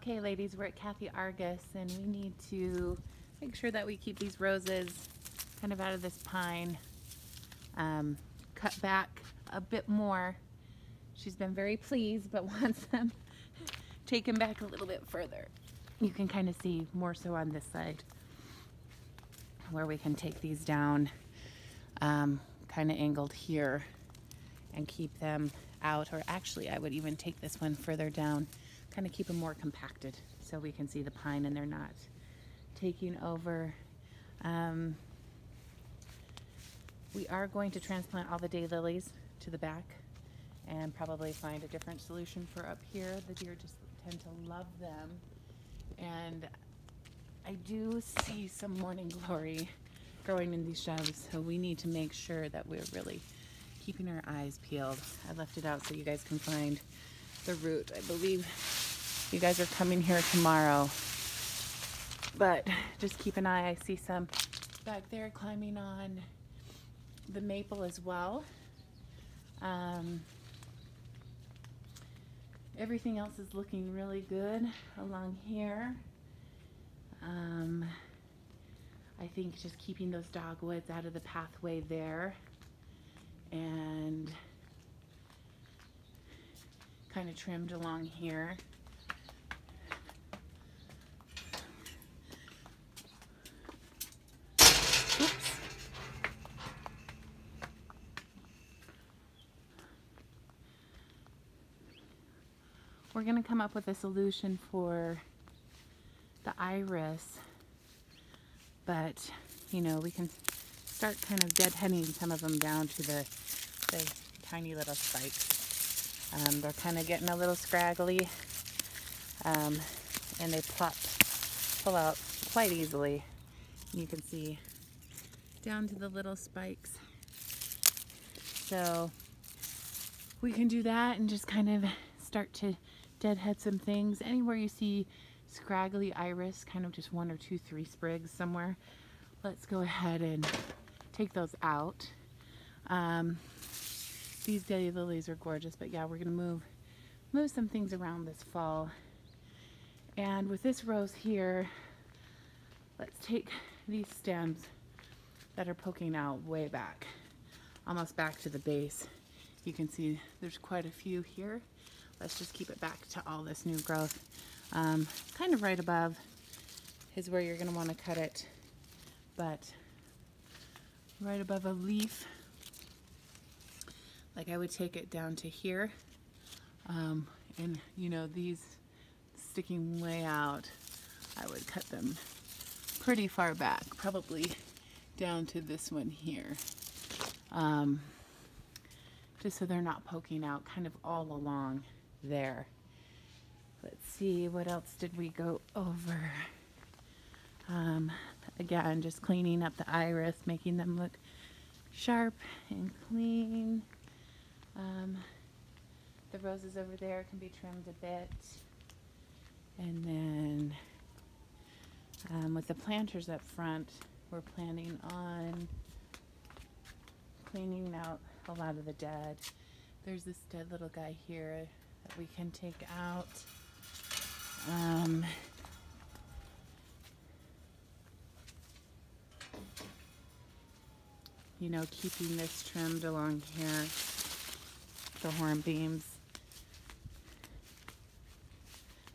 Okay, ladies, we're at Cathy Argus, and we need to make sure that we keep these roses kind of out of this pine. Cut back a bit more. She's been very pleased, but wants them taken back a little bit further. You can kind of see more so on this side where we can take these down kind of angled here and keep them out. Or actually, I would even take this one further down, kind of keep them more compacted so we can see the pine and they're not taking over. We are going to transplant all the daylilies to the back and probably find a different solution for up here. The deer just tend to love them. And I do see some morning glory growing in these shrubs, so we need to make sure that we're really keeping our eyes peeled. I left it out so you guys can find the root. I believe you guys are coming here tomorrow, but just keep an eye. I see some back there climbing on the maple as well. Everything else is looking really good along here. I think just keeping those dogwoods out of the pathway there and kind of trimmed along here. Oops. We're going to come up with a solution for the iris, but you know, we can start kind of deadheading some of them down to the tiny little spikes. They're kind of getting a little scraggly, and they pull out quite easily. You can see down to the little spikes. So we can do that and just kind of start to deadhead some things. Anywhere you see scraggly iris, kind of just 1 or 2, 3 sprigs somewhere, let's go ahead and take those out. These daylilies are gorgeous, but yeah, we're gonna move some things around this fall. And with this rose here, let's take these stems that are poking out way back, almost back to the base. You can see there's quite a few here. Let's just keep it back to all this new growth. Kind of right above is where you're going to want to cut it, but right above a leaf, like I would take it down to here. And you know, these sticking way out, I would cut them pretty far back, probably down to this one here. Just so they're not poking out kind of all along there. Let's see, what else did we go over? Again, just cleaning up the iris, making them look sharp and clean. The roses over there can be trimmed a bit. And then with the planters up front, we're planning on cleaning out a lot of the dead. There's this dead little guy here that we can take out. You know, keeping this trimmed along here, the hornbeams.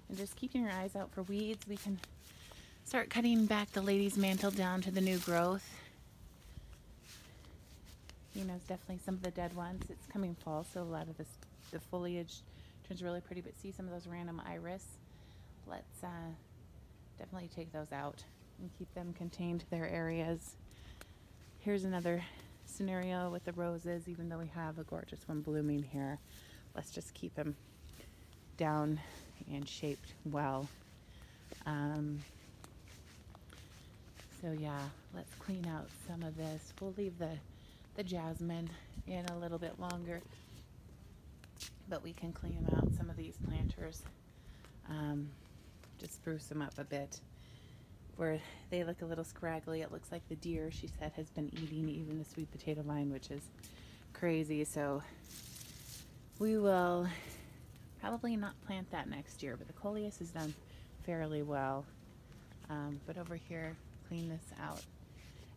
And just keeping your eyes out for weeds. We can start cutting back the lady's mantle down to the new growth. You know, it's definitely some of the dead ones. It's coming fall, so a lot of the foliage turns really pretty, but see some of those random iris? Let's definitely take those out and keep them contained to their areas. Here's another scenario with the roses, even though we have a gorgeous one blooming here. Let's just keep them down and shaped well. So yeah, let's clean out some of this. We'll leave the jasmine in a little bit longer, but we can clean out some of these planters, just spruce them up a bit. Where they look a little scraggly, it looks like the deer, she said, has been eating even the sweet potato vine, which is crazy. So we will Probably not plant that next year, but the coleus has done fairly well. But over here, clean this out.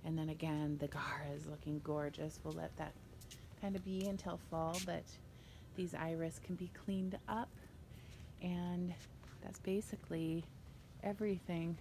And then again, the Gara is looking gorgeous. We'll let that kind of be until fall, but these iris can be cleaned up. And that's basically everything